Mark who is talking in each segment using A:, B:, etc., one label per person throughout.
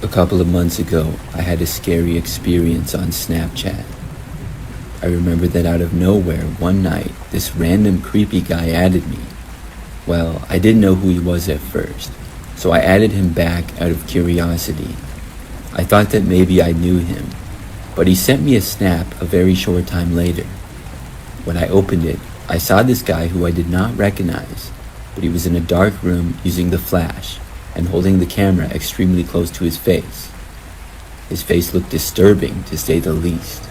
A: A couple of months ago, I had a scary experience on Snapchat. I remember that out of nowhere, one night, this random creepy guy added me. Well, I didn't know who he was at first, so I added him back out of curiosity. I thought that maybe I knew him, but he sent me a snap a very short time later. When I opened it, I saw this guy who I did not recognize, but he was in a dark room using the flash and holding the camera extremely close to his face. His face looked disturbing, to say the least.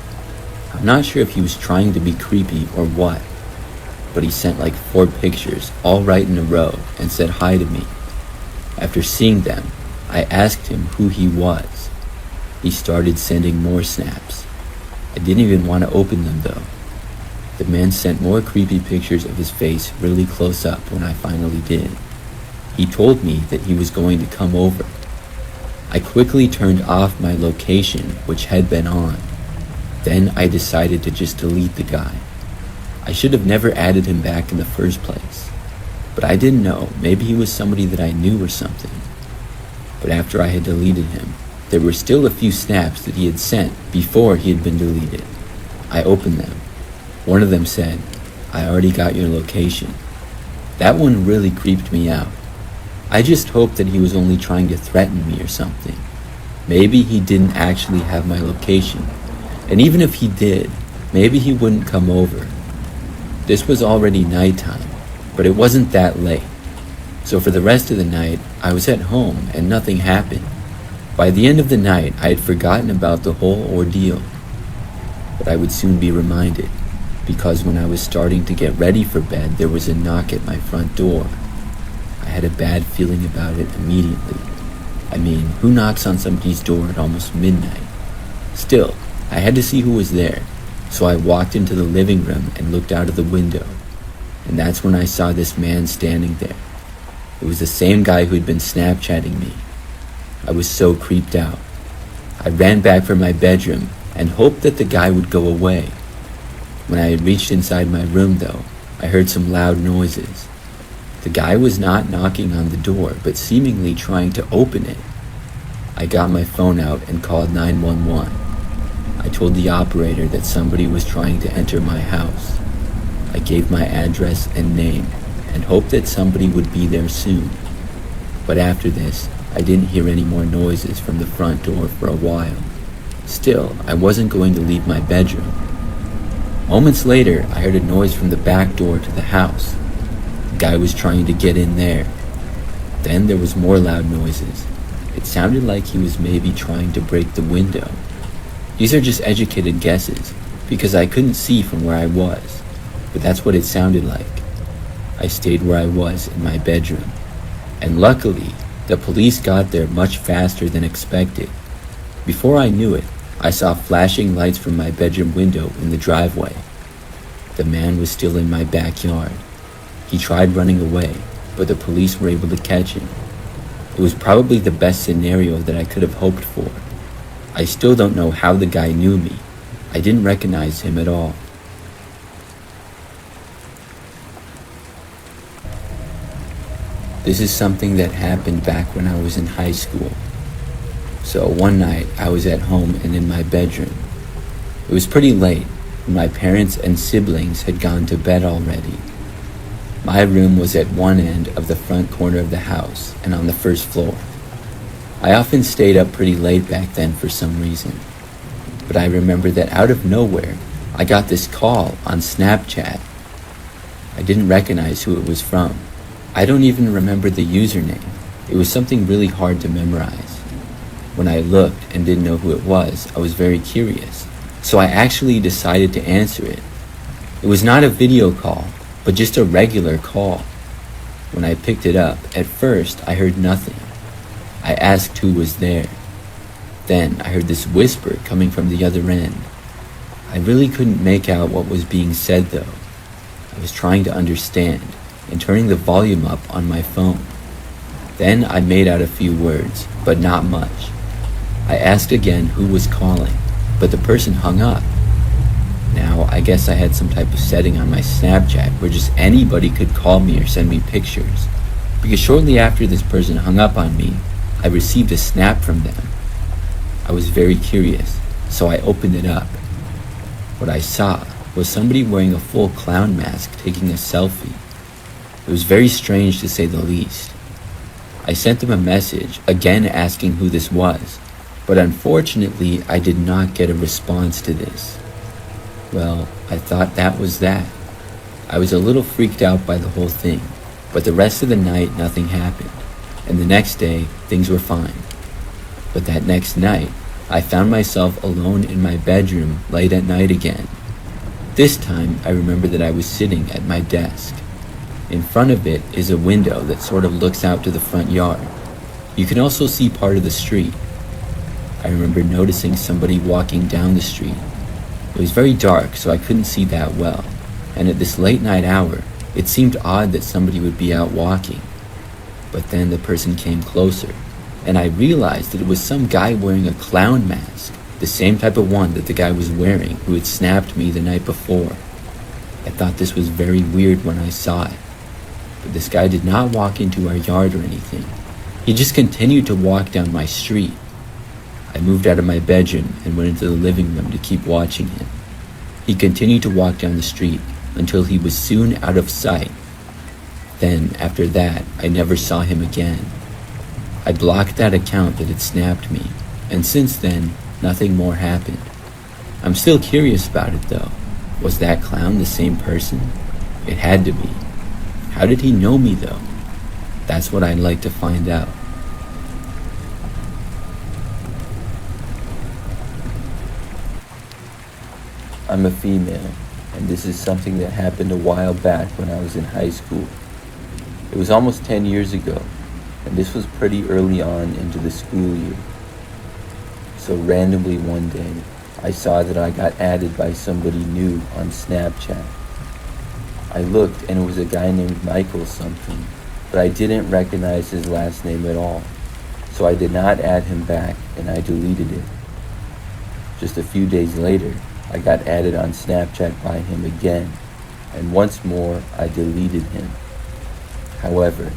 A: I'm not sure if he was trying to be creepy or what, but he sent like 4 pictures, all right in a row, and said hi to me. After seeing them, I asked him who he was. He started sending more snaps. I didn't even want to open them though. The man sent more creepy pictures of his face really close up when I finally did. He told me that he was going to come over. I quickly turned off my location, which had been on. Then I decided to just delete the guy. I should have never added him back in the first place. But I didn't know, maybe he was somebody that I knew or something. But after I had deleted him, there were still a few snaps that he had sent before he had been deleted. I opened them. One of them said, "I already got your location." That one really creeped me out. I just hoped that he was only trying to threaten me or something. Maybe he didn't actually have my location. And even if he did, maybe he wouldn't come over. This was already nighttime, but it wasn't that late. So for the rest of the night, I was at home and nothing happened. By the end of the night, I had forgotten about the whole ordeal. But I would soon be reminded, because when I was starting to get ready for bed, there was a knock at my front door. I had a bad feeling about it immediately. I mean, who knocks on somebody's door at almost midnight? Still, I had to see who was there, so I walked into the living room and looked out of the window. And that's when I saw this man standing there. It was the same guy who had been Snapchatting me. I was so creeped out. I ran back for my bedroom and hoped that the guy would go away. When I had reached inside my room though, I heard some loud noises. The guy was not knocking on the door, but seemingly trying to open it. I got my phone out and called 911. I told the operator that somebody was trying to enter my house. I gave my address and name and hoped that somebody would be there soon. But after this, I didn't hear any more noises from the front door for a while. Still, I wasn't going to leave my bedroom. Moments later, I heard a noise from the back door to the house. The guy was trying to get in there. Then there was more loud noises. It sounded like he was maybe trying to break the window. These are just educated guesses, because I couldn't see from where I was, but that's what it sounded like. I stayed where I was in my bedroom, and luckily, the police got there much faster than expected. Before I knew it, I saw flashing lights from my bedroom window in the driveway. The man was still in my backyard. He tried running away, but the police were able to catch him. It was probably the best scenario that I could have hoped for. I still don't know how the guy knew me. I didn't recognize him at all. This is something that happened back when I was in high school. So one night, I was at home and in my bedroom. It was pretty late, and my parents and siblings had gone to bed already. My room was at one end of the front corner of the house and on the first floor. I often stayed up pretty late back then for some reason. But I remember that out of nowhere, I got this call on Snapchat. I didn't recognize who it was from. I don't even remember the username. It was something really hard to memorize. When I looked and didn't know who it was, I was very curious. So I actually decided to answer it. It was not a video call, but just a regular call. When I picked it up, at first I heard nothing. I asked who was there. Then I heard this whisper coming from the other end. I really couldn't make out what was being said though. I was trying to understand and turning the volume up on my phone. Then I made out a few words, but not much. I asked again who was calling, but the person hung up. Now, I guess I had some type of setting on my Snapchat where just anybody could call me or send me pictures. Because shortly after this person hung up on me, I received a snap from them, I was very curious, so I opened it up. What I saw was somebody wearing a full clown mask taking a selfie. It was very strange to say the least. I sent them a message, again asking who this was, but unfortunately I did not get a response to this. Well, I thought that was that. I was a little freaked out by the whole thing, but the rest of the night nothing happened, and the next day things were fine. But that next night, I found myself alone in my bedroom late at night again. This time, I remember that I was sitting at my desk. In front of it is a window that sort of looks out to the front yard. You can also see part of the street. I remember noticing somebody walking down the street. It was very dark, so I couldn't see that well, and at this late night hour, it seemed odd that somebody would be out walking. But then the person came closer, and I realized that it was some guy wearing a clown mask, the same type of one that the guy was wearing who had snapped me the night before. I thought this was very weird when I saw it. But this guy did not walk into our yard or anything. He just continued to walk down my street. I moved out of my bedroom and went into the living room to keep watching him. He continued to walk down the street until he was soon out of sight. Then, after that, I never saw him again. I blocked that account that had snapped me, and since then, nothing more happened. I'm still curious about it though. Was that clown the same person? It had to be. How did he know me though? That's what I'd like to find out. I'm a female, and this is something that happened a while back when I was in high school. It was almost 10 years ago, and this was pretty early on into the school year. So randomly one day, I saw that I got added by somebody new on Snapchat. I looked and it was a guy named Michael something, but I didn't recognize his last name at all, so I did not add him back and I deleted it. Just a few days later, I got added on Snapchat by him again, and once more I deleted him. However,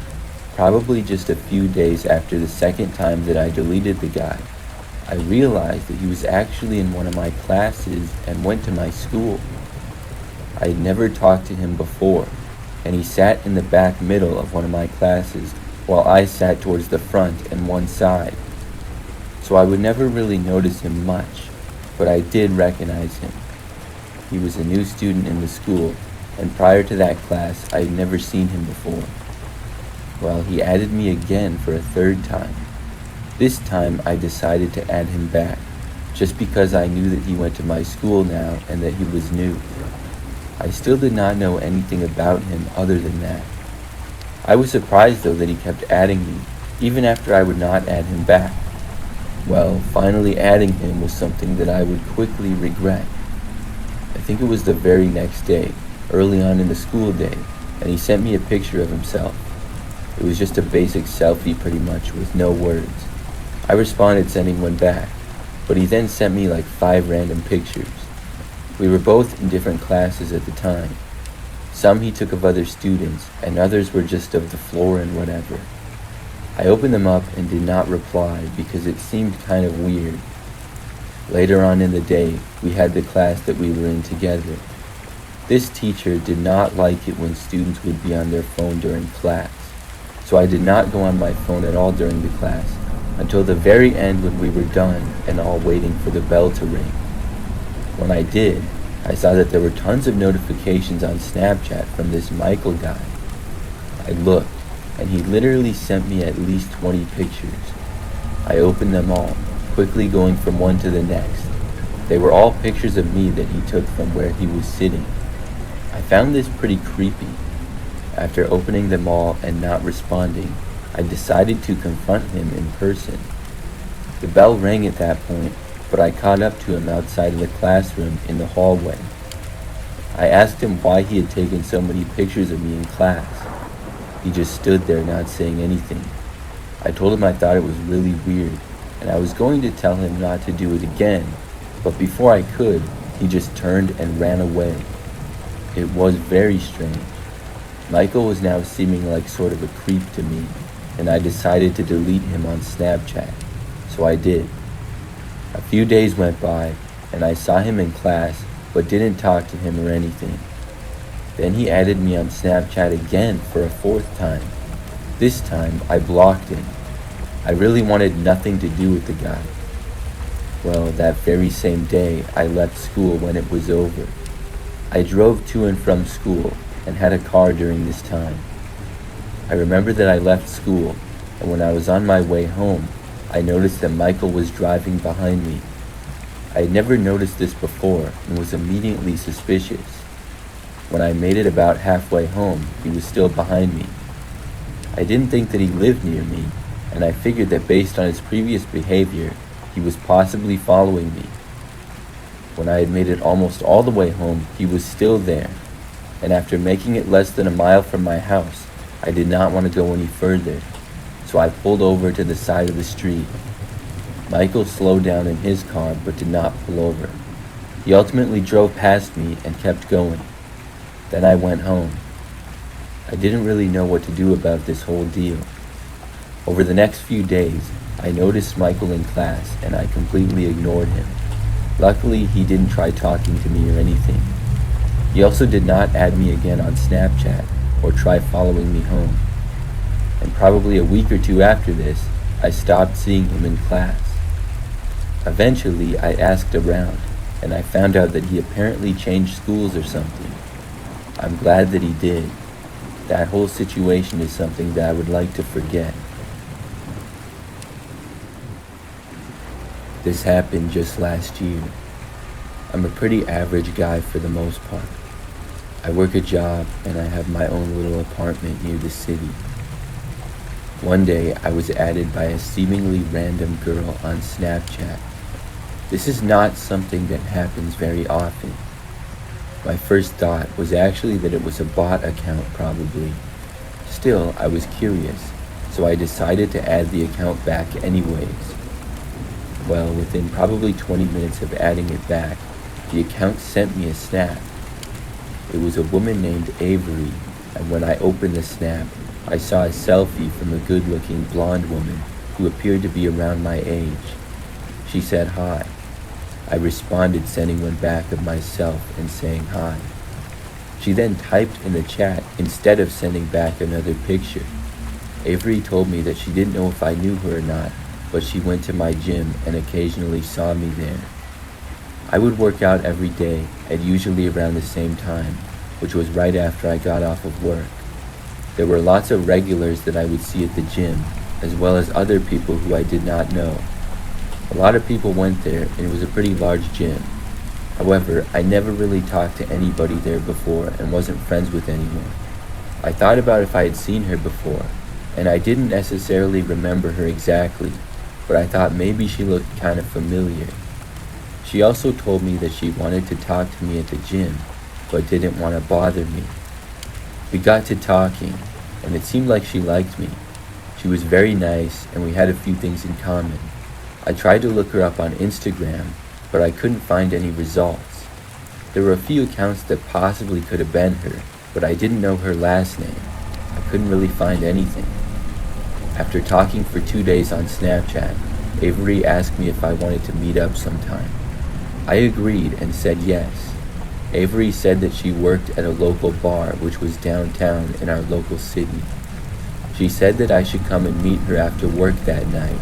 A: probably just a few days after the second time that I deleted the guy, I realized that he was actually in one of my classes and went to my school. I had never talked to him before, and he sat in the back middle of one of my classes while I sat towards the front and one side. So I would never really notice him much, but I did recognize him. He was a new student in the school, and prior to that class, I had never seen him before. Well, he added me again for a third time. This time I decided to add him back, just because I knew that he went to my school now and that he was new. I still did not know anything about him other than that. I was surprised though that he kept adding me, even after I would not add him back. Well, finally adding him was something that I would quickly regret. I think it was the very next day, early on in the school day, and he sent me a picture of himself. It was just a basic selfie pretty much with no words. I responded sending one back, but he then sent me like 5 random pictures. We were both in different classes at the time. Some he took of other students, and others were just of the floor and whatever. I opened them up and did not reply because it seemed kind of weird. Later on in the day, we had the class that we were in together. This teacher did not like it when students would be on their phone during class, so I did not go on my phone at all during the class until the very end when we were done and all waiting for the bell to ring. When I did, I saw that there were tons of notifications on Snapchat from this Michael guy. I looked, and he literally sent me at least 20 pictures. I opened them all, quickly going from one to the next. They were all pictures of me that he took from where he was sitting. I found this pretty creepy. After opening them all and not responding, I decided to confront him in person. The bell rang at that point, but I caught up to him outside of the classroom in the hallway. I asked him why he had taken so many pictures of me in class. He just stood there not saying anything. I told him I thought it was really weird, and I was going to tell him not to do it again, but before I could, he just turned and ran away. It was very strange. Michael was now seeming like sort of a creep to me, and I decided to delete him on Snapchat, so I did. A few days went by, and I saw him in class, but didn't talk to him or anything. Then he added me on Snapchat again for a fourth time. This time, I blocked him. I really wanted nothing to do with the guy. Well, that very same day, I left school when it was over. I drove to and from school and had a car during this time. I remember that I left school, and when I was on my way home, I noticed that Michael was driving behind me. I had never noticed this before and was immediately suspicious. When I made it about halfway home, he was still behind me. I didn't think that he lived near me, and I figured that based on his previous behavior, he was possibly following me. When I had made it almost all the way home, he was still there, and after making it less than a mile from my house, I did not want to go any further, so I pulled over to the side of the street. Michael slowed down in his car but did not pull over. He ultimately drove past me and kept going. Then I went home. I didn't really know what to do about this whole deal. Over the next few days, I noticed Michael in class and I completely ignored him. Luckily, he didn't try talking to me or anything. He also did not add me again on Snapchat or try following me home. And probably a week or two after this, I stopped seeing him in class. Eventually, I asked around, and I found out that he apparently changed schools or something. I'm glad that he did. That whole situation is something that I would like to forget. This happened just last year. I'm a pretty average guy for the most part. I work a job and I have my own little apartment near the city. One day I was added by a seemingly random girl on Snapchat. This is not something that happens very often. My first thought was actually that it was a bot account probably. Still, I was curious, so I decided to add the account back anyways. Well, within probably 20 minutes of adding it back, the account sent me a snap. It was a woman named Avery, and when I opened the snap, I saw a selfie from a good-looking blonde woman who appeared to be around my age. She said hi. I responded sending one back of myself and saying hi. She then typed in the chat instead of sending back another picture. Avery told me that she didn't know if I knew her or not, but she went to my gym and occasionally saw me there. I would work out every day at usually around the same time, which was right after I got off of work. There were lots of regulars that I would see at the gym, as well as other people who I did not know. A lot of people went there and it was a pretty large gym. However, I never really talked to anybody there before and wasn't friends with anyone. I thought about if I had seen her before, and I didn't necessarily remember her exactly, but I thought maybe she looked kind of familiar. She also told me that she wanted to talk to me at the gym, but didn't want to bother me. We got to talking, and it seemed like she liked me. She was very nice, and we had a few things in common. I tried to look her up on Instagram, but I couldn't find any results. There were a few accounts that possibly could have been her, but I didn't know her last name. I couldn't really find anything. After talking for 2 days on Snapchat, Avery asked me if I wanted to meet up sometime. I agreed and said yes. Avery said that she worked at a local bar which was downtown in our local city. She said that I should come and meet her after work that night,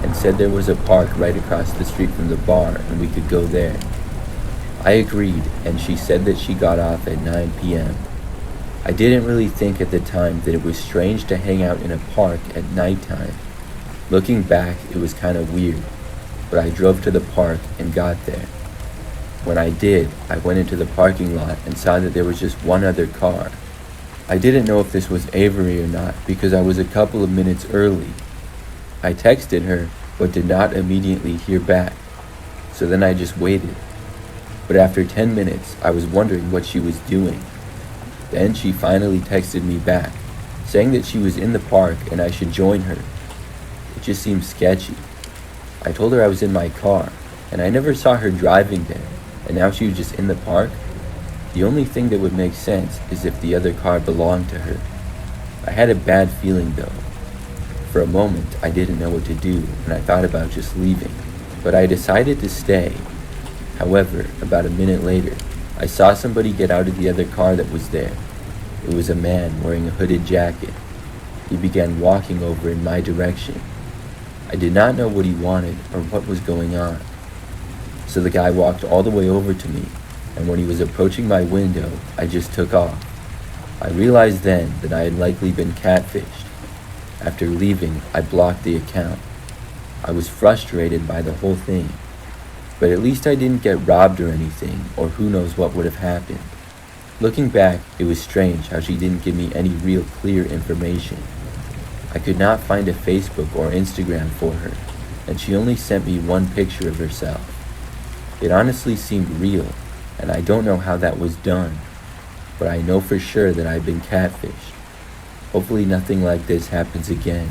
A: and said there was a park right across the street from the bar and we could go there. I agreed, and she said that she got off at 9 p.m. I didn't really think at the time that it was strange to hang out in a park at nighttime. Looking back, it was kind of weird, but I drove to the park and got there. When I did, I went into the parking lot and saw that there was just one other car. I didn't know if this was Avery or not because I was a couple of minutes early. I texted her, but did not immediately hear back, so then I just waited. But after 10 minutes, I was wondering what she was doing. Then she finally texted me back, saying that she was in the park and I should join her. It just seemed sketchy. I told her I was in my car, and I never saw her driving there, and now she was just in the park. The only thing that would make sense is if the other car belonged to her. I had a bad feeling though. For a moment, I didn't know what to do, and I thought about just leaving, but I decided to stay. However, about a minute later, I saw somebody get out of the other car that was there. It was a man wearing a hooded jacket. He began walking over in my direction. I did not know what he wanted or what was going on. So the guy walked all the way over to me, and when he was approaching my window, I just took off. I realized then that I had likely been catfished. After leaving, I blocked the account. I was frustrated by the whole thing, but at least I didn't get robbed or anything, or who knows what would have happened. Looking back, it was strange how she didn't give me any real clear information. I could not find a Facebook or Instagram for her, and she only sent me one picture of herself. It honestly seemed real, and I don't know how that was done, but I know for sure that I've been catfished. Hopefully nothing like this happens again.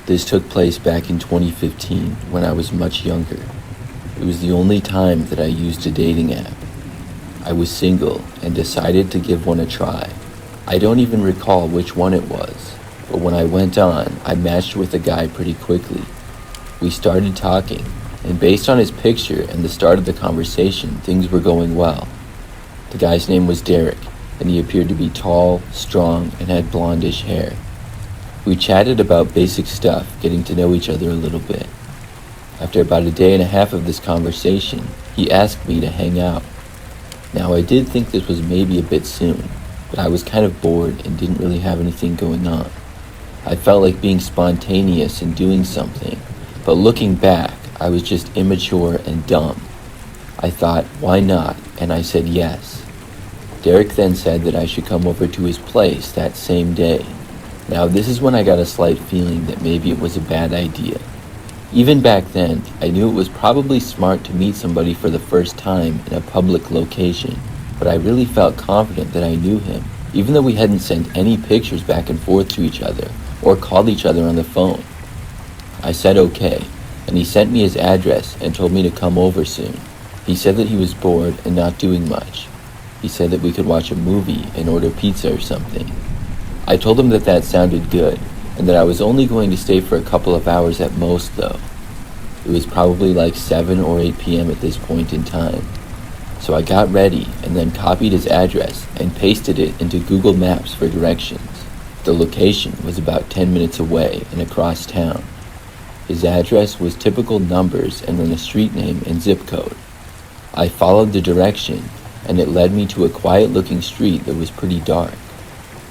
A: This took place back in 2015 when I was much younger. It was the only time that I used a dating app. I was single and decided to give one a try. I don't even recall which one it was, but when I went on, I matched with a guy pretty quickly. We started talking, and based on his picture and the start of the conversation, things were going well. The guy's name was Derek, and he appeared to be tall, strong, and had blondish hair. We chatted about basic stuff, getting to know each other a little bit. After about a day and a half of this conversation, he asked me to hang out. Now, I did think this was maybe a bit soon, but I was kind of bored and didn't really have anything going on. I felt like being spontaneous and doing something, but looking back, I was just immature and dumb. I thought, why not? And I said yes. Derek then said that I should come over to his place that same day. Now, this is when I got a slight feeling that maybe it was a bad idea. Even back then, I knew it was probably smart to meet somebody for the first time in a public location, but I really felt confident that I knew him, even though we hadn't sent any pictures back and forth to each other or called each other on the phone. I said okay, and he sent me his address and told me to come over soon. He said that he was bored and not doing much. He said that we could watch a movie and order pizza or something. I told him that that sounded good, and that I was only going to stay for a couple of hours at most though. It was probably like 7 or 8 p.m. at this point in time. So I got ready and then copied his address and pasted it into Google Maps for directions. The location was about 10 minutes away and across town. His address was typical numbers and then a street name and zip code. I followed the direction, and it led me to a quiet-looking street that was pretty dark.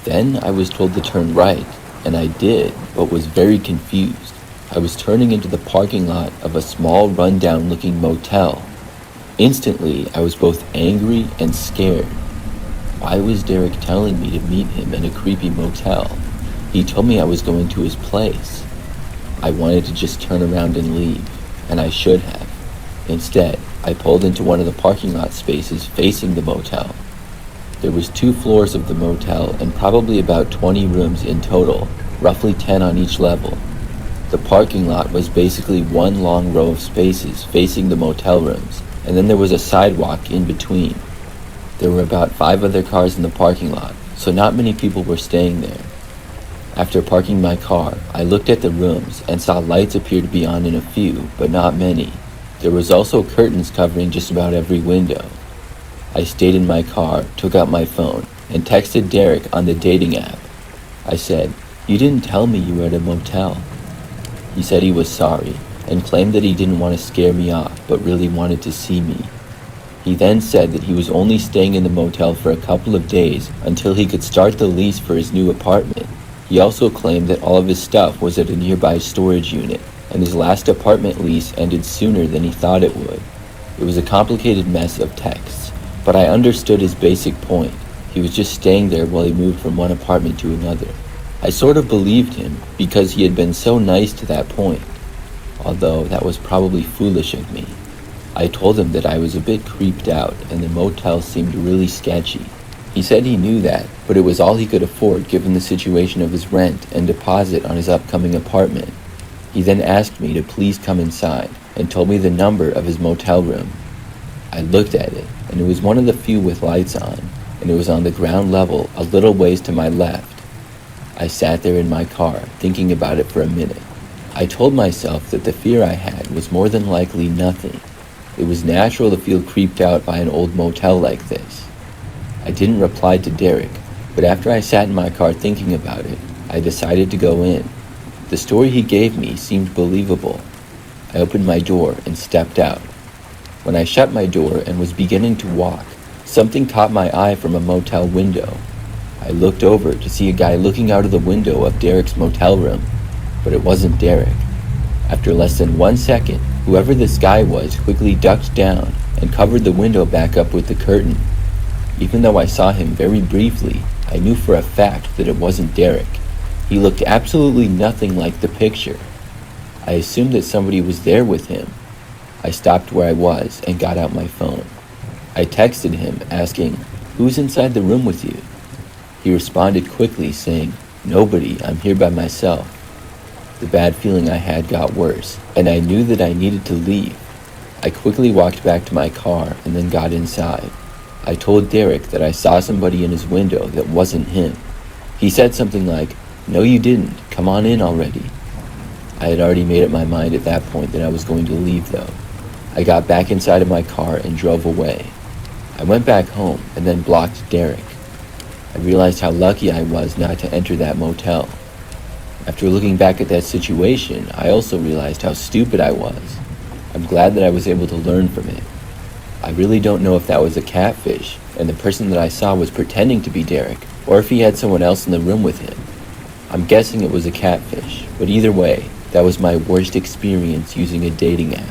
A: Then I was told to turn right, and I did, but was very confused. I was turning into the parking lot of a small run-down-looking motel. Instantly, I was both angry and scared. Why was Derek telling me to meet him in a creepy motel? He told me I was going to his place. I wanted to just turn around and leave, and I should have. Instead, I pulled into one of the parking lot spaces facing the motel. There was 2 floors of the motel and probably about 20 rooms in total, roughly 10 on each level. The parking lot was basically one long row of spaces facing the motel rooms, and then there was a sidewalk in between. There were about 5 other cars in the parking lot, so not many people were staying there. After parking my car, I looked at the rooms and saw lights appear to be on in a few, but not many. There was also curtains covering just about every window. I stayed in my car, took out my phone, and texted Derek on the dating app. I said, "You didn't tell me you were at a motel." He said he was sorry, and claimed that he didn't want to scare me off, but really wanted to see me. He then said that he was only staying in the motel for a couple of days until he could start the lease for his new apartment. He also claimed that all of his stuff was at a nearby storage unit, and his last apartment lease ended sooner than he thought it would. It was a complicated mess of texts, but I understood his basic point. He was just staying there while he moved from one apartment to another. I sort of believed him because he had been so nice to that point, although that was probably foolish of me. I told him that I was a bit creeped out and the motel seemed really sketchy. He said he knew that, but it was all he could afford given the situation of his rent and deposit on his upcoming apartment. He then asked me to please come inside, and told me the number of his motel room. I looked at it, and it was one of the few with lights on, and it was on the ground level a little ways to my left. I sat there in my car, thinking about it for a minute. I told myself that the fear I had was more than likely nothing. It was natural to feel creeped out by an old motel like this. I didn't reply to Derek, but after I sat in my car thinking about it, I decided to go in. The story he gave me seemed believable. I opened my door and stepped out. When I shut my door and was beginning to walk, something caught my eye from a motel window. I looked over to see a guy looking out of the window of Derek's motel room, but it wasn't Derek. After less than 1 second, whoever this guy was quickly ducked down and covered the window back up with the curtain. Even though I saw him very briefly, I knew for a fact that it wasn't Derek. He looked absolutely nothing like the picture. I assumed that somebody was there with him. I stopped where I was and got out my phone. I texted him asking, "Who's inside the room with you?" He responded quickly saying, "Nobody, I'm here by myself." The bad feeling I had got worse, and I knew that I needed to leave. I quickly walked back to my car and then got inside. I told Derek that I saw somebody in his window that wasn't him. He said something like, "No, you didn't. Come on in already." I had already made up my mind at that point that I was going to leave though. I got back inside of my car and drove away. I went back home and then blocked Derek. I realized how lucky I was not to enter that motel. After looking back at that situation, I also realized how stupid I was. I'm glad that I was able to learn from it. I really don't know if that was a catfish, and the person that I saw was pretending to be Derek, or if he had someone else in the room with him. I'm guessing it was a catfish, but either way, that was my worst experience using a dating app.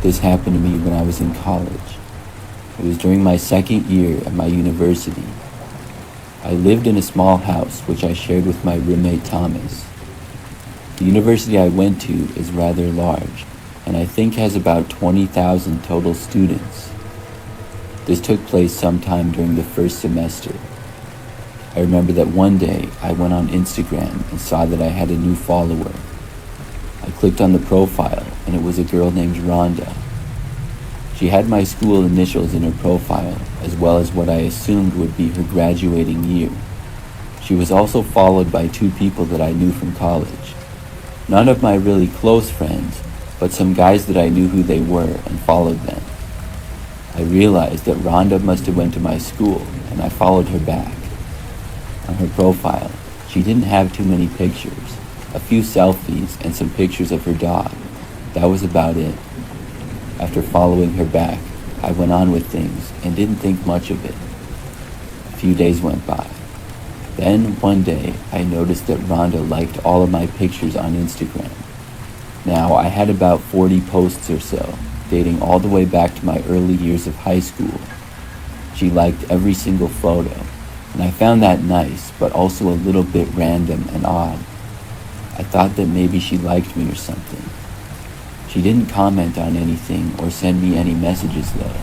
A: This happened to me when I was in college. It was during my second year at my university. I lived in a small house which I shared with my roommate Thomas. The university I went to is rather large, and I think has about 20,000 total students. This took place sometime during the first semester. I remember that one day I went on Instagram and saw that I had a new follower. I clicked on the profile and it was a girl named Rhonda. She had my school initials in her profile, as well as what I assumed would be her graduating year. She was also followed by 2 people that I knew from college. None of my really close friends, but some guys that I knew who they were and followed them. I realized that Rhonda must have went to my school, and I followed her back. On her profile, she didn't have too many pictures, a few selfies and some pictures of her dog. That was about it. After following her back, I went on with things and didn't think much of it. A few days went by. Then, one day, I noticed that Rhonda liked all of my pictures on Instagram. Now, I had about 40 posts or so, dating all the way back to my early years of high school. She liked every single photo, and I found that nice, but also a little bit random and odd. I thought that maybe she liked me or something. She didn't comment on anything or send me any messages though.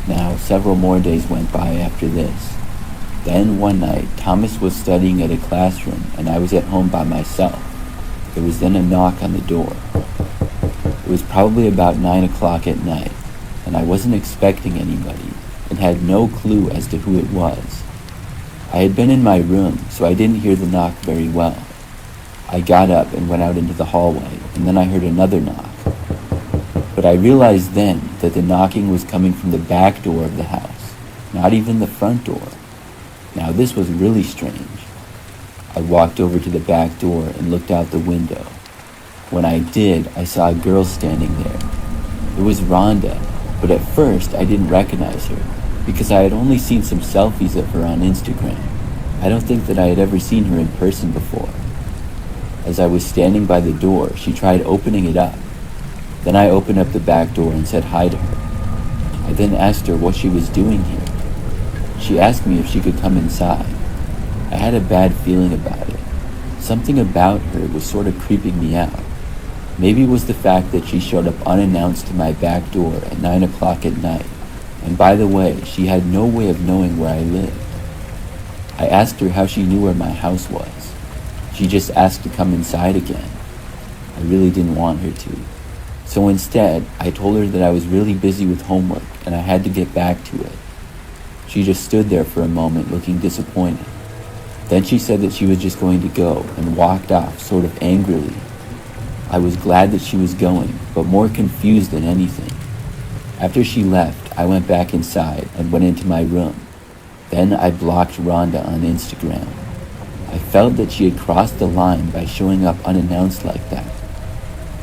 A: Now, several more days went by after this. Then one night, Thomas was studying at a classroom and I was at home by myself. There was then a knock on the door. It was probably about 9 o'clock at night, and I wasn't expecting anybody and had no clue as to who it was. I had been in my room, so I didn't hear the knock very well. I got up and went out into the hallway, and then I heard another knock. But I realized then that the knocking was coming from the back door of the house, not even the front door. Now this was really strange. I walked over to the back door and looked out the window. When I did, I saw a girl standing there. It was Rhonda, but at first I didn't recognize her because I had only seen some selfies of her on Instagram. I don't think that I had ever seen her in person before. As I was standing by the door, she tried opening it up. Then I opened up the back door and said hi to her. I then asked her what she was doing here. She asked me if she could come inside. I had a bad feeling about it. Something about her was sort of creeping me out. Maybe it was the fact that she showed up unannounced to my back door at 9 o'clock at night. And by the way, she had no way of knowing where I lived. I asked her how she knew where my house was. She just asked to come inside again. I really didn't want her to. So instead, I told her that I was really busy with homework and I had to get back to it. She just stood there for a moment looking disappointed. Then she said that she was just going to go and walked off sort of angrily. I was glad that she was going, but more confused than anything. After she left, I went back inside and went into my room. Then I blocked Rhonda on Instagram. I felt that she had crossed the line by showing up unannounced like that.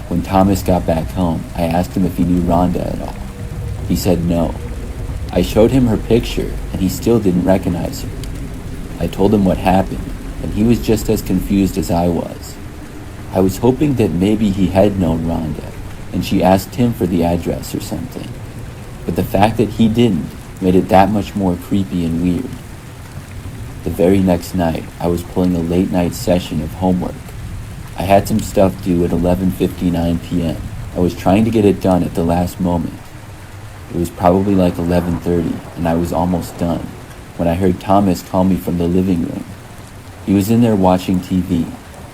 A: When Thomas got back home, I asked him if he knew Rhonda at all. He said no. I showed him her picture and he still didn't recognize her. I told him what happened and he was just as confused as I was. I was hoping that maybe he had known Rhonda and she asked him for the address or something. But the fact that he didn't made it that much more creepy and weird. The very next night, I was pulling a late night session of homework. I had some stuff due at 11:59 p.m. I was trying to get it done at the last moment. It was probably like 11:30 and I was almost done when I heard Thomas call me from the living room. He was in there watching TV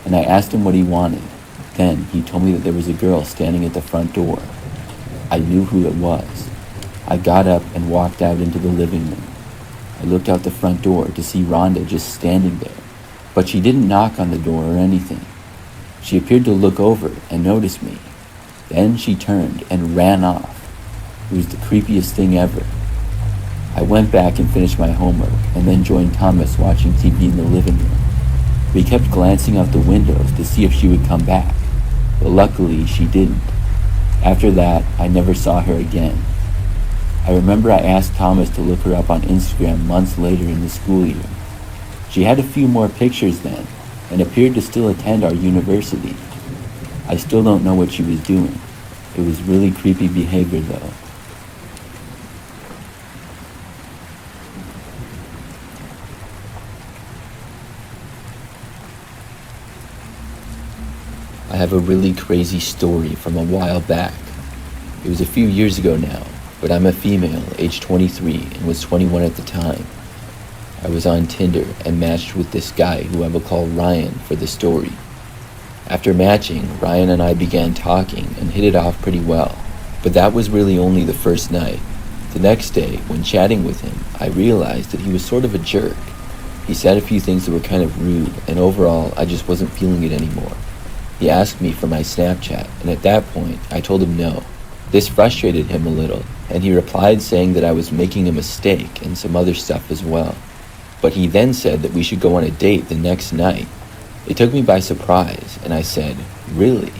A: and I asked him what he wanted. Then he told me that there was a girl standing at the front door. I knew who it was. I got up and walked out into the living room. I looked out the front door to see Rhonda just standing there, but she didn't knock on the door or anything. She appeared to look over and notice me. Then she turned and ran off. It was the creepiest thing ever. I went back and finished my homework and then joined Thomas watching TV in the living room. We kept glancing out the windows to see if she would come back, but luckily she didn't. After that, I never saw her again. I remember I asked Thomas to look her up on Instagram months later in the school year. She had a few more pictures then and appeared to still attend our university. I still don't know what she was doing. It was really creepy behavior though. I have a really crazy story from a while back. It was a few years ago now, but I'm a female, age 23, and was 21 at the time. I was on Tinder and matched with this guy who I will call Ryan for the story. After matching, Ryan and I began talking and hit it off pretty well, but that was really only the first night. The next day, when chatting with him, I realized that he was sort of a jerk. He said a few things that were kind of rude, and overall, I just wasn't feeling it anymore. He asked me for my Snapchat, and at that point, I told him no. This frustrated him a little, and he replied saying that I was making a mistake and some other stuff as well. But he then said that we should go on a date the next night. It took me by surprise, and I said, "Really?"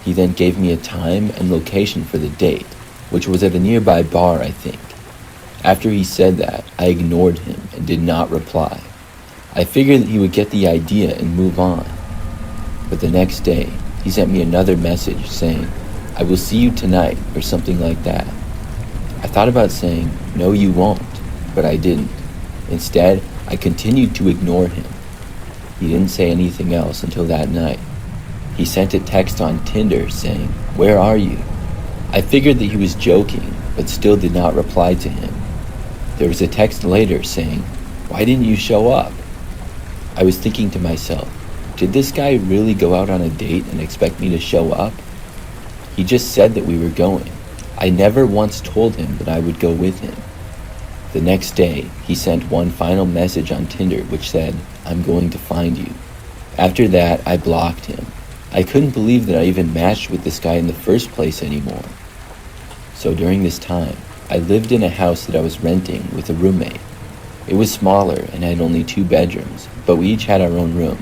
A: He then gave me a time and location for the date, which was at a nearby bar, I think. After he said that, I ignored him and did not reply. I figured that he would get the idea and move on. But the next day, he sent me another message saying, "I will see you tonight," or something like that. I thought about saying, "No, you won't," but I didn't. Instead, I continued to ignore him. He didn't say anything else until that night. He sent a text on Tinder saying, "Where are you?" I figured that he was joking, but still did not reply to him. There was a text later saying, "Why didn't you show up?" I was thinking to myself, did this guy really go out on a date and expect me to show up? He just said that we were going. I never once told him that I would go with him. The next day, he sent one final message on Tinder which said, "I'm going to find you." After that, I blocked him. I couldn't believe that I even matched with this guy in the first place anymore. So during this time, I lived in a house that I was renting with a roommate. It was smaller and had only 2 bedrooms, but we each had our own room.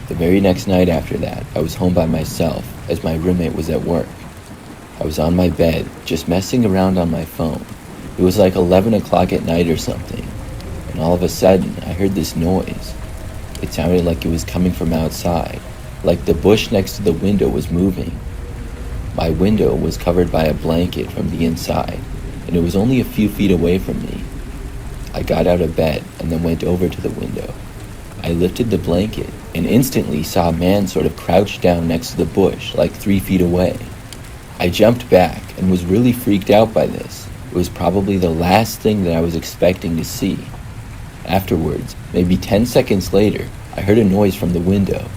A: The very next night after that, I was home by myself as my roommate was at work. I was on my bed, just messing around on my phone. It was like 11 o'clock at night or something, and all of a sudden, I heard this noise. It sounded like it was coming from outside, like the bush next to the window was moving. My window was covered by a blanket from the inside, and it was only a few feet away from me. I got out of bed and then went over to the window. I lifted the blanket and instantly saw a man sort of crouched down next to the bush, like 3 feet away. I jumped back and was really freaked out by this. It was probably the last thing that I was expecting to see. Afterwards, maybe 10 seconds later, I heard a noise from the window.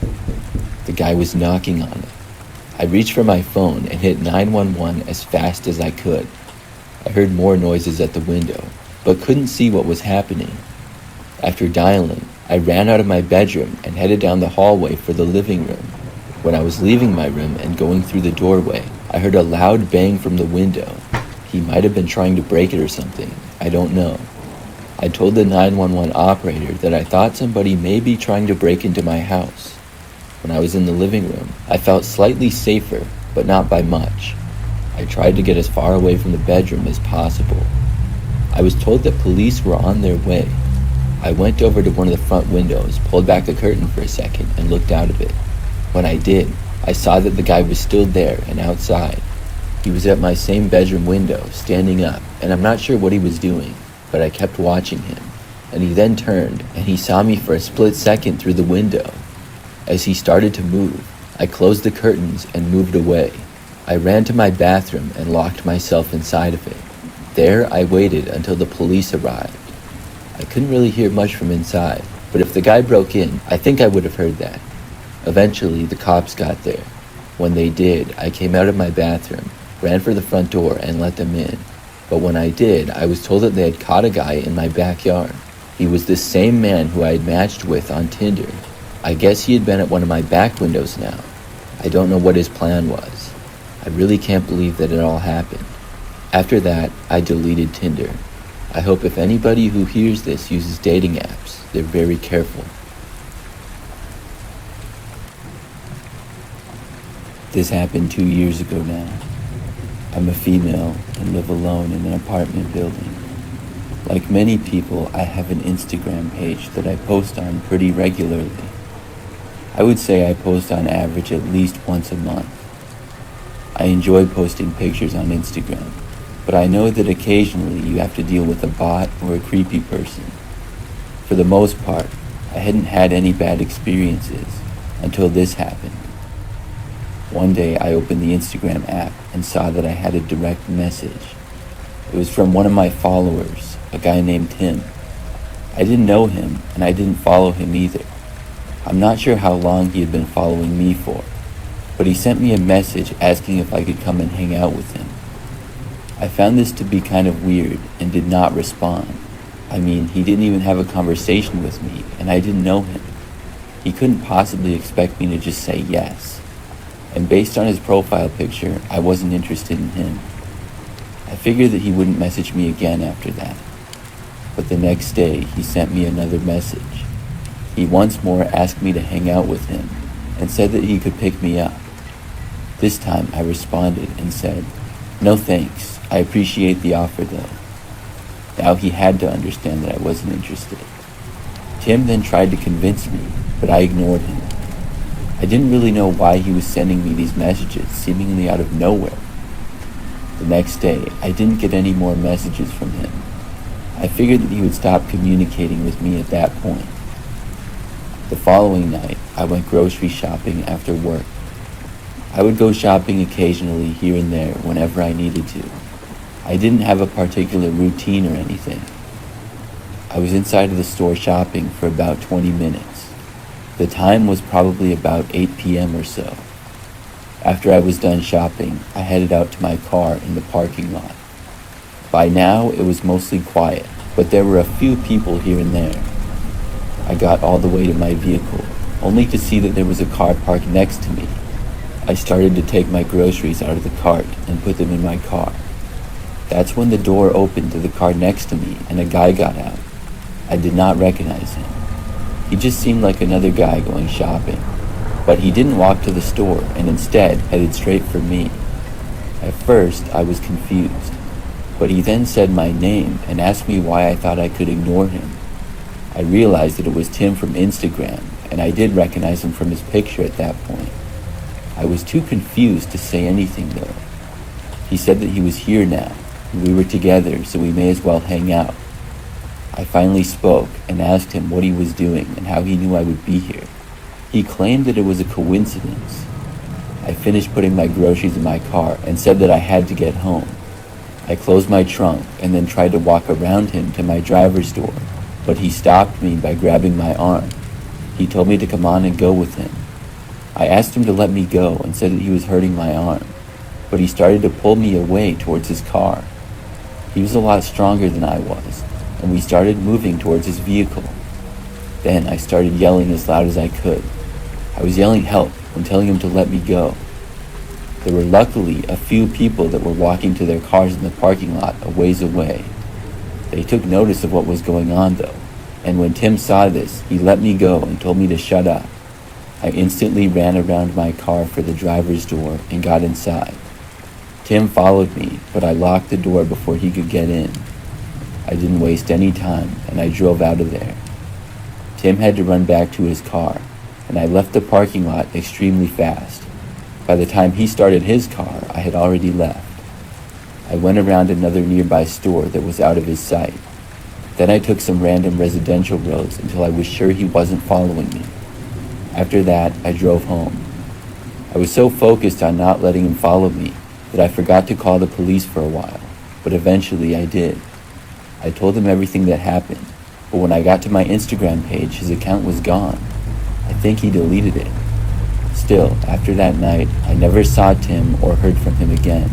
A: The guy was knocking on it. I reached for my phone and hit 911 as fast as I could. I heard more noises at the window, but couldn't see what was happening. After dialing, I ran out of my bedroom and headed down the hallway for the living room. When I was leaving my room and going through the doorway, I heard a loud bang from the window. He might have been trying to break it or something. I don't know. I told the 911 operator that I thought somebody may be trying to break into my house. When I was in the living room, I felt slightly safer, but not by much. I tried to get as far away from the bedroom as possible. I was told that police were on their way. I went over to one of the front windows, pulled back the curtain for a second, and looked out of it. When I did, I saw that the guy was still there and outside. He was at my same bedroom window, standing up, and I'm not sure what he was doing, but I kept watching him. And he then turned, and he saw me for a split second through the window. As he started to move, I closed the curtains and moved away. I ran to my bathroom and locked myself inside of it. There, I waited until the police arrived. I couldn't really hear much from inside, but if the guy broke in, I think I would have heard that. Eventually, the cops got there. When they did, I came out of my bathroom, ran for the front door, and let them in. But when I did, I was told that they had caught a guy in my backyard. He was the same man who I had matched with on Tinder. I guess he had been at one of my back windows now. I don't know what his plan was. I really can't believe that it all happened. After that, I deleted Tinder. I hope if anybody who hears this uses dating apps, they're very careful. This happened 2 years ago now. I'm a female and live alone in an apartment building. Like many people, I have an Instagram page that I post on pretty regularly. I would say I post on average at least once a month. I enjoy posting pictures on Instagram, but I know that occasionally you have to deal with a bot or a creepy person. For the most part, I hadn't had any bad experiences until this happened. One day I opened the Instagram app and saw that I had a direct message. It was from one of my followers, a guy named Tim. I didn't know him and I didn't follow him either. I'm not sure how long he had been following me for, but he sent me a message asking if I could come and hang out with him. I found this to be kind of weird and did not respond. I mean, he didn't even have a conversation with me and I didn't know him. He couldn't possibly expect me to just say yes. And based on his profile picture, I wasn't interested in him. I figured that he wouldn't message me again after that. But the next day, he sent me another message. He once more asked me to hang out with him and said that he could pick me up. This time I responded and said, "No thanks, I appreciate the offer though." Now he had to understand that I wasn't interested. Tim then tried to convince me, but I ignored him. I didn't really know why he was sending me these messages seemingly out of nowhere. The next day, I didn't get any more messages from him. I figured that he would stop communicating with me at that point. The following night, I went grocery shopping after work. I would go shopping occasionally here and there whenever I needed to. I didn't have a particular routine or anything. I was inside of the store shopping for about 20 minutes. The time was probably about 8 p.m. or so. After I was done shopping, I headed out to my car in the parking lot. By now, it was mostly quiet, but there were a few people here and there. I got all the way to my vehicle, only to see that there was a car parked next to me. I started to take my groceries out of the cart and put them in my car. That's when the door opened to the car next to me and a guy got out. I did not recognize him. He just seemed like another guy going shopping, but he didn't walk to the store and instead headed straight for me. At first, I was confused, but he then said my name and asked me why I thought I could ignore him. I realized that it was Tim from Instagram, and I did recognize him from his picture at that point. I was too confused to say anything though. He said that he was here now, and we were together, so we may as well hang out. I finally spoke and asked him what he was doing and how he knew I would be here. He claimed that it was a coincidence. I finished putting my groceries in my car and said that I had to get home. I closed my trunk and then tried to walk around him to my driver's door. but he stopped me by grabbing my arm. He told me to come on and go with him. I asked him to let me go and said that he was hurting my arm, but he started to pull me away towards his car. He was a lot stronger than I was, and we started moving towards his vehicle. Then I started yelling as loud as I could. I was yelling help and telling him to let me go. There were luckily a few people that were walking to their cars in the parking lot a ways away. They took notice of what was going on though, and when Tim saw this, he let me go and told me to shut up. I instantly ran around my car for the driver's door and got inside. Tim followed me, but I locked the door before he could get in. I didn't waste any time, and I drove out of there. Tim had to run back to his car, and I left the parking lot extremely fast. By the time he started his car, I had already left. I went around another nearby store that was out of his sight. Then I took some random residential roads until I was sure he wasn't following me. After that, I drove home. I was so focused on not letting him follow me that I forgot to call the police for a while, but eventually I did. I told him everything that happened, but when I got to my Instagram page, his account was gone. I think he deleted it. Still, after that night, I never saw Tim or heard from him again.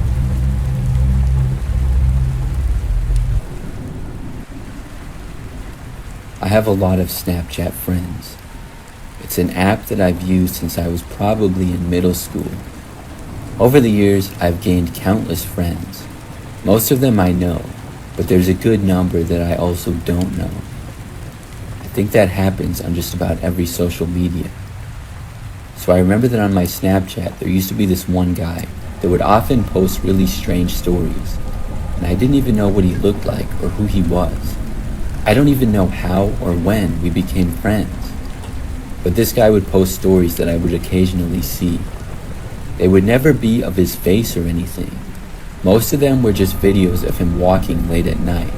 A: I have a lot of Snapchat friends. It's an app that I've used since I was probably in middle school. Over the years, I've gained countless friends. Most of them I know, but there's a good number that I also don't know. I think that happens on just about every social media. So I remember that on my Snapchat, there used to be this one guy that would often post really strange stories, and I didn't even know what he looked like or who he was. I don't even know how or when we became friends. But this guy would post stories that I would occasionally see. They would never be of his face or anything. Most of them were just videos of him walking late at night,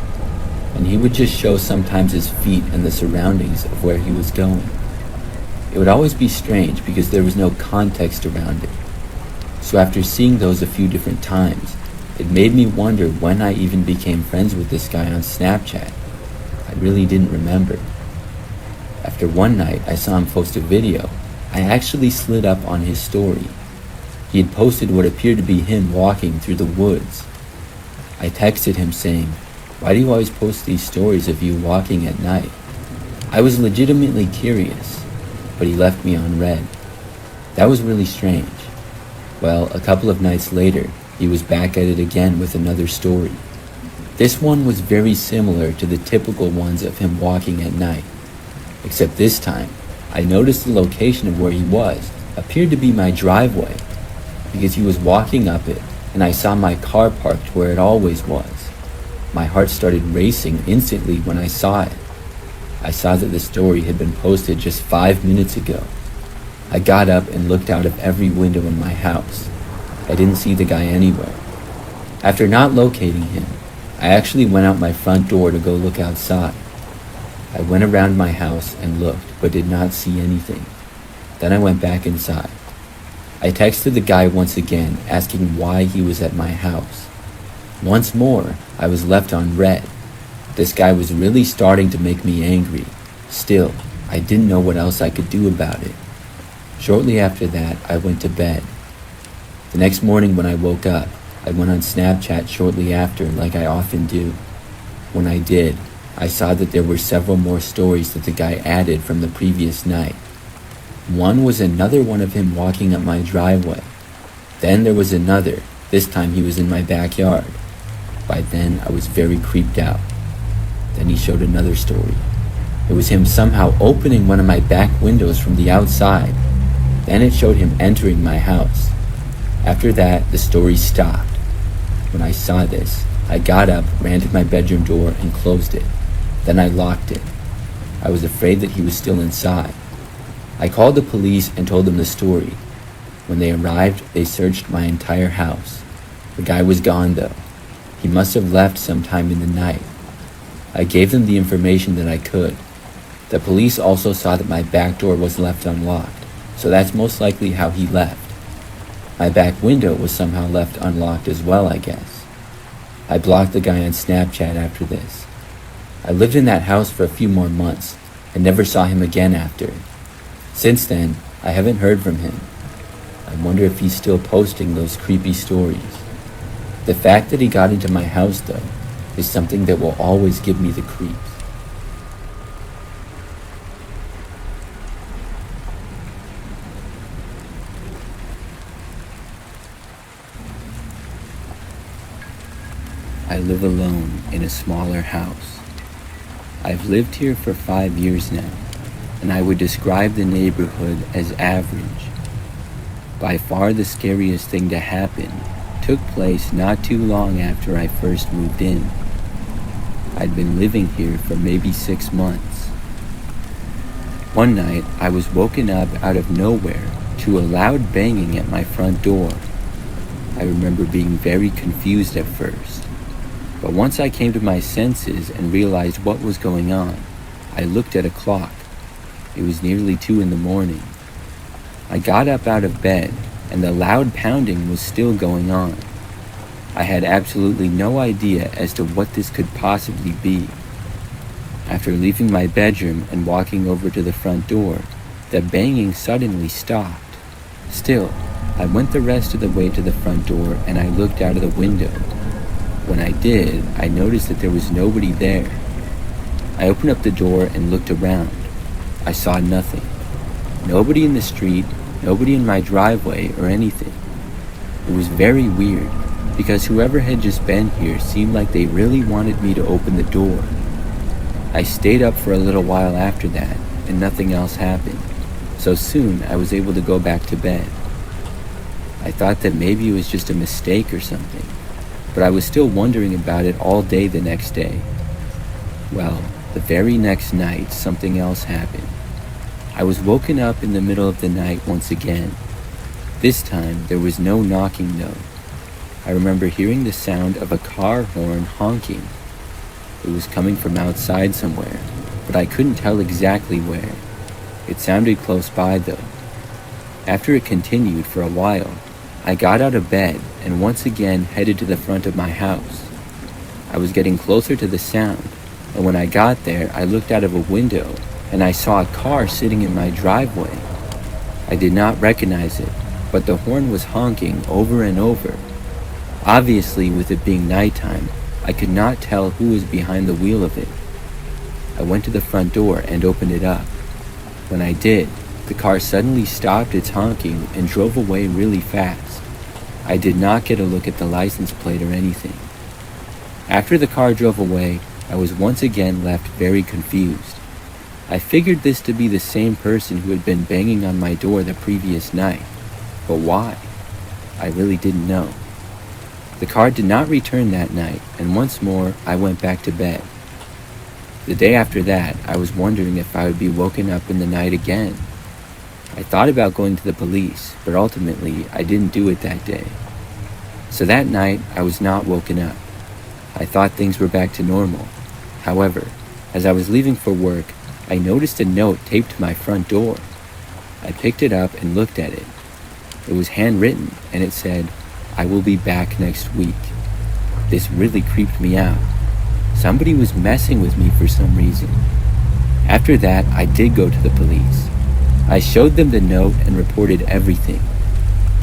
A: and he would just show sometimes his feet and the surroundings of where he was going. It would always be strange because there was no context around it. So after seeing those a few different times, it made me wonder when I even became friends with this guy on Snapchat. I really didn't remember. After one night I saw him post a video, I actually slid up on his story. He had posted what appeared to be him walking through the woods. I texted him saying, "Why do you always post these stories of you walking at night?" I was legitimately curious, but he left me on read. That was really strange. Well, a couple of nights later, he was back at it again with another story. This one was very similar to the typical ones of him walking at night, except this time, I noticed the location of where he was appeared to be my driveway, because he was walking up it, and I saw my car parked where it always was. My heart started racing instantly when I saw it. I saw that the story had been posted just 5 minutes ago. I got up and looked out of every window in my house. I didn't see the guy anywhere. After not locating him, I actually went out my front door to go look outside. I went around my house and looked, but did not see anything. Then I went back inside. I texted the guy once again, asking why he was at my house. Once more, I was left on read. This guy was really starting to make me angry. Still, I didn't know what else I could do about it. Shortly after that, I went to bed. The next morning when I woke up, I went on Snapchat shortly after, like I often do. When I did, I saw that there were several more stories that the guy added from the previous night. One was another one of him walking up my driveway. Then there was another. This time he was in my backyard. By then, I was very creeped out. Then he showed another story. It was him somehow opening one of my back windows from the outside. Then it showed him entering my house. After that, the story stopped. When I saw this, I got up, ran to my bedroom door, and closed it. Then I locked it. I was afraid that he was still inside. I called the police and told them the story. When they arrived, they searched my entire house. The guy was gone though. He must have left sometime in the night. I gave them the information that I could. The police also saw that my back door was left unlocked, so that's most likely how he left. My back window was somehow left unlocked as well, I guess. I blocked the guy on Snapchat after this. I lived in that house for a few more months and never saw him again after. Since then, I haven't heard from him. I wonder if he's still posting those creepy stories. The fact that he got into my house, though, is something that will always give me the creeps. I live alone in a smaller house. I've lived here for 5 years now, and I would describe the neighborhood as average. By far the scariest thing to happen took place not too long after I first moved in. I'd been living here for maybe 6 months. One night, I was woken up out of nowhere to a loud banging at my front door. I remember being very confused at first. But once I came to my senses and realized what was going on, I looked at a clock. It was nearly 2 in the morning. I got up out of bed, and the loud pounding was still going on. I had absolutely no idea as to what this could possibly be. After leaving my bedroom and walking over to the front door, the banging suddenly stopped. Still, I went the rest of the way to the front door and I looked out of the window. When I did, I noticed that there was nobody there. I opened up the door and looked around. I saw nothing. Nobody in the street, nobody in my driveway or anything. It was very weird, because whoever had just been here seemed like they really wanted me to open the door. I stayed up for a little while after that, and nothing else happened, so soon I was able to go back to bed. I thought that maybe it was just a mistake or something, but I was still wondering about it all day the next day. Well, the very next night, something else happened. I was woken up in the middle of the night once again. This time, there was no knocking though. I remember hearing the sound of a car horn honking. It was coming from outside somewhere, but I couldn't tell exactly where. It sounded close by though. After it continued for a while, I got out of bed and once again headed to the front of my house. I was getting closer to the sound, and when I got there, I looked out of a window and I saw a car sitting in my driveway. I did not recognize it, but the horn was honking over and over. Obviously, with it being nighttime, I could not tell who was behind the wheel of it. I went to the front door and opened it up. When I did, the car suddenly stopped its honking and drove away really fast. I did not get a look at the license plate or anything. After the car drove away, I was once again left very confused. I figured this to be the same person who had been banging on my door the previous night. But why? I really didn't know. The car did not return that night, and once more, I went back to bed. The day after that, I was wondering if I would be woken up in the night again. I thought about going to the police, but ultimately, I didn't do it that day. So that night, I was not woken up. I thought things were back to normal. However, as I was leaving for work, I noticed a note taped to my front door. I picked it up and looked at it. It was handwritten, and it said, "I will be back next week." This really creeped me out. Somebody was messing with me for some reason. After that, I did go to the police. I showed them the note and reported everything.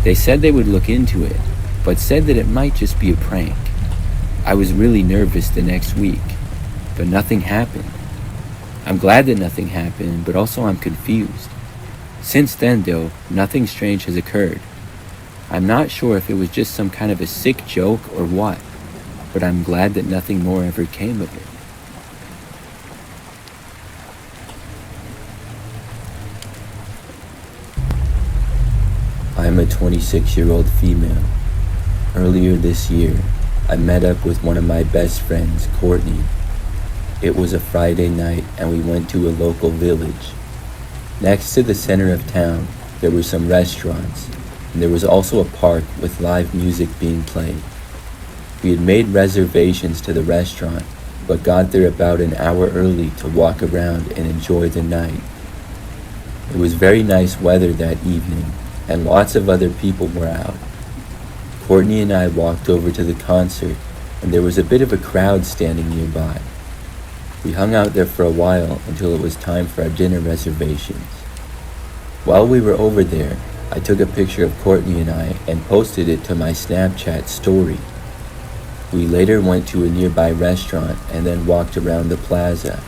A: They said they would look into it, but said that it might just be a prank. I was really nervous the next week, but nothing happened. I'm glad that nothing happened, but also I'm confused. Since then, though, nothing strange has occurred. I'm not sure if it was just some kind of a sick joke or what, but I'm glad that nothing more ever came of it. I'm a 26-year-old female. Earlier this year, I met up with one of my best friends, Courtney. It was a Friday night and we went to a local village. Next to the center of town, there were some restaurants, and there was also a park with live music being played. We had made reservations to the restaurant, but got there about an hour early to walk around and enjoy the night. It was very nice weather that evening, and lots of other people were out. Courtney and I walked over to the concert, and there was a bit of a crowd standing nearby. We hung out there for a while until it was time for our dinner reservations. While we were over there, I took a picture of Courtney and I and posted it to my Snapchat story. We later went to a nearby restaurant and then walked around the plaza.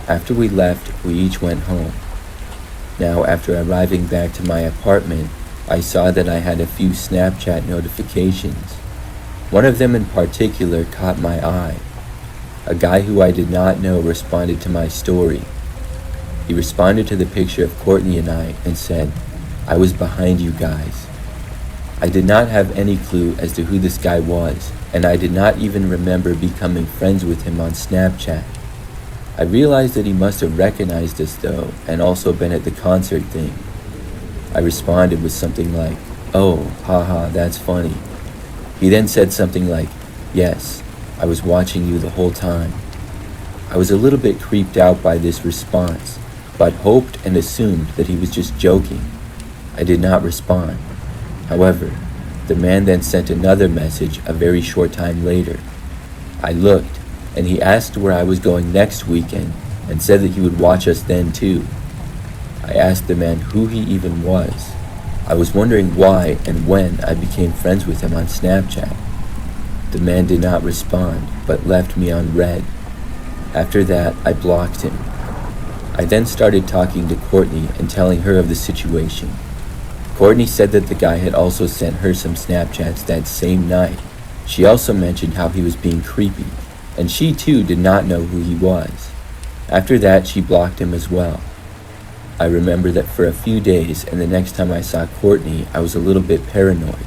A: After we left, we each went home. Now, after arriving back to my apartment, I saw that I had a few Snapchat notifications. One of them in particular caught my eye. A guy who I did not know responded to my story. He responded to the picture of Courtney and I and said, "I was behind you guys." I did not have any clue as to who this guy was, and I did not even remember becoming friends with him on Snapchat. I realized that he must have recognized us though, and also been at the concert thing. I responded with something like, "Oh, haha, that's funny." He then said something like, "Yes, I was watching you the whole time." I was a little bit creeped out by this response, but hoped and assumed that he was just joking. I did not respond. However, the man then sent another message a very short time later. I looked, and he asked where I was going next weekend and said that he would watch us then too. I asked the man who he even was. I was wondering why and when I became friends with him on Snapchat. The man did not respond, but left me on read. After that, I blocked him. I then started talking to Courtney and telling her of the situation. Courtney said that the guy had also sent her some Snapchats that same night. She also mentioned how he was being creepy, and she too did not know who he was. After that, she blocked him as well. I remember that for a few days, and the next time I saw Courtney, I was a little bit paranoid.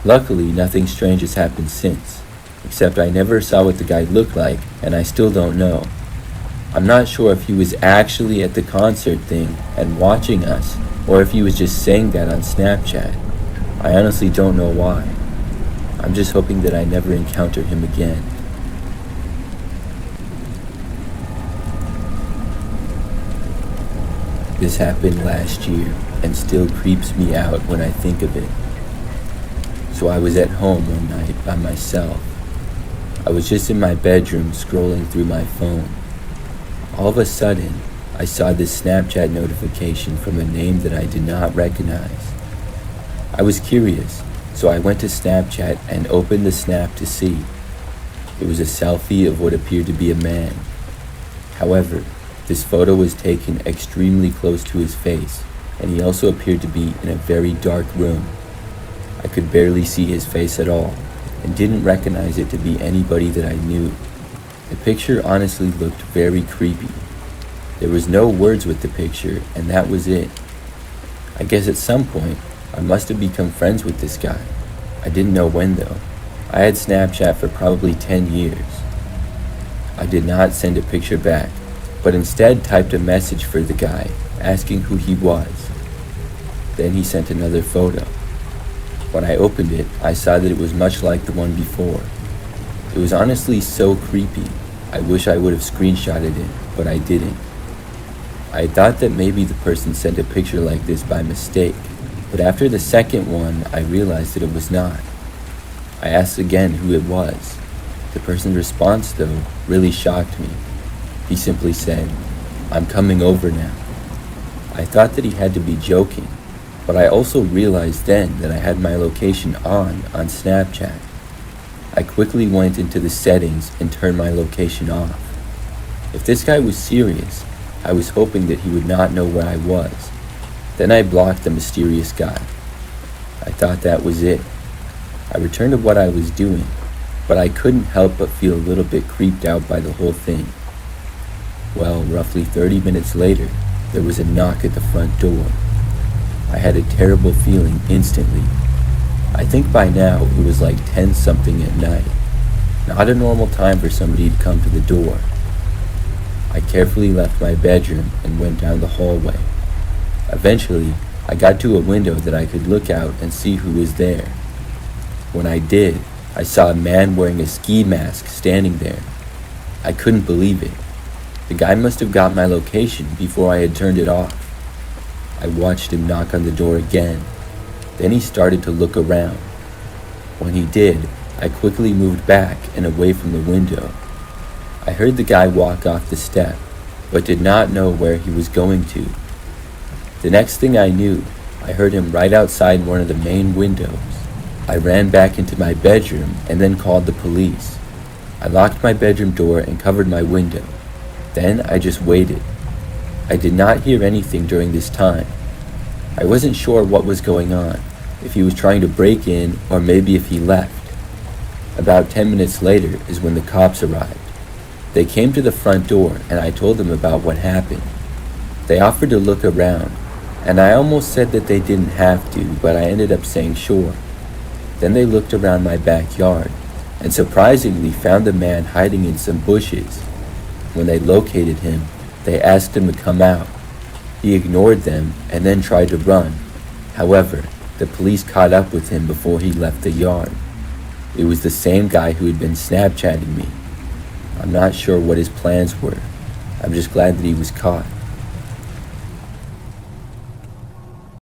A: Luckily, nothing strange has happened since, except I never saw what the guy looked like, and I still don't know. I'm not sure if he was actually at the concert thing and watching us, or if he was just saying that on Snapchat. I honestly don't know why. I'm just hoping that I never encounter him again. This happened last year and still creeps me out when I think of it. So I was at home one night by myself. I was just in my bedroom scrolling through my phone. All of a sudden, I saw this Snapchat notification from a name that I did not recognize. I was curious, so I went to Snapchat and opened the snap to see. It was a selfie of what appeared to be a man. However, this photo was taken extremely close to his face, and he also appeared to be in a very dark room. I could barely see his face at all, and didn't recognize it to be anybody that I knew. The picture honestly looked very creepy. There was no words with the picture, and that was it. I guess at some point, I must have become friends with this guy. I didn't know when though. I had Snapchat for probably 10 years. I did not send a picture back, but instead typed a message for the guy, asking who he was. Then he sent another photo. When I opened it, I saw that it was much like the one before. It was honestly so creepy. I wish I would have screenshotted it, but I didn't. I thought that maybe the person sent a picture like this by mistake, but after the second one, I realized that it was not. I asked again who it was. The person's response, though, really shocked me. He simply said, "I'm coming over now." I thought that he had to be joking, but I also realized then that I had my location on Snapchat. I quickly went into the settings and turned my location off. If this guy was serious, I was hoping that he would not know where I was. Then I blocked the mysterious guy. I thought that was it. I returned to what I was doing, but I couldn't help but feel a little bit creeped out by the whole thing. Well, roughly 30 minutes later, there was a knock at the front door. I had a terrible feeling instantly. I think by now it was like 10 something at night. Not a normal time for somebody to come to the door. I carefully left my bedroom and went down the hallway. Eventually, I got to a window that I could look out and see who was there. When I did, I saw a man wearing a ski mask standing there. I couldn't believe it. The guy must have got my location before I had turned it off. I watched him knock on the door again. Then he started to look around. When he did, I quickly moved back and away from the window. I heard the guy walk off the step, but did not know where he was going to. The next thing I knew, I heard him right outside one of the main windows. I ran back into my bedroom and then called the police. I locked my bedroom door and covered my window. Then I just waited. I did not hear anything during this time. I wasn't sure what was going on, if he was trying to break in or maybe if he left. About 10 minutes later is when the cops arrived. They came to the front door and I told them about what happened. They offered to look around, and I almost said that they didn't have to, but I ended up saying sure. Then they looked around my backyard and surprisingly found the man hiding in some bushes. When they located him, they asked him to come out. He ignored them and then tried to run. However, the police caught up with him before he left the yard. It was the same guy who had been Snapchatting me. I'm not sure what his plans were. I'm just glad that he was caught.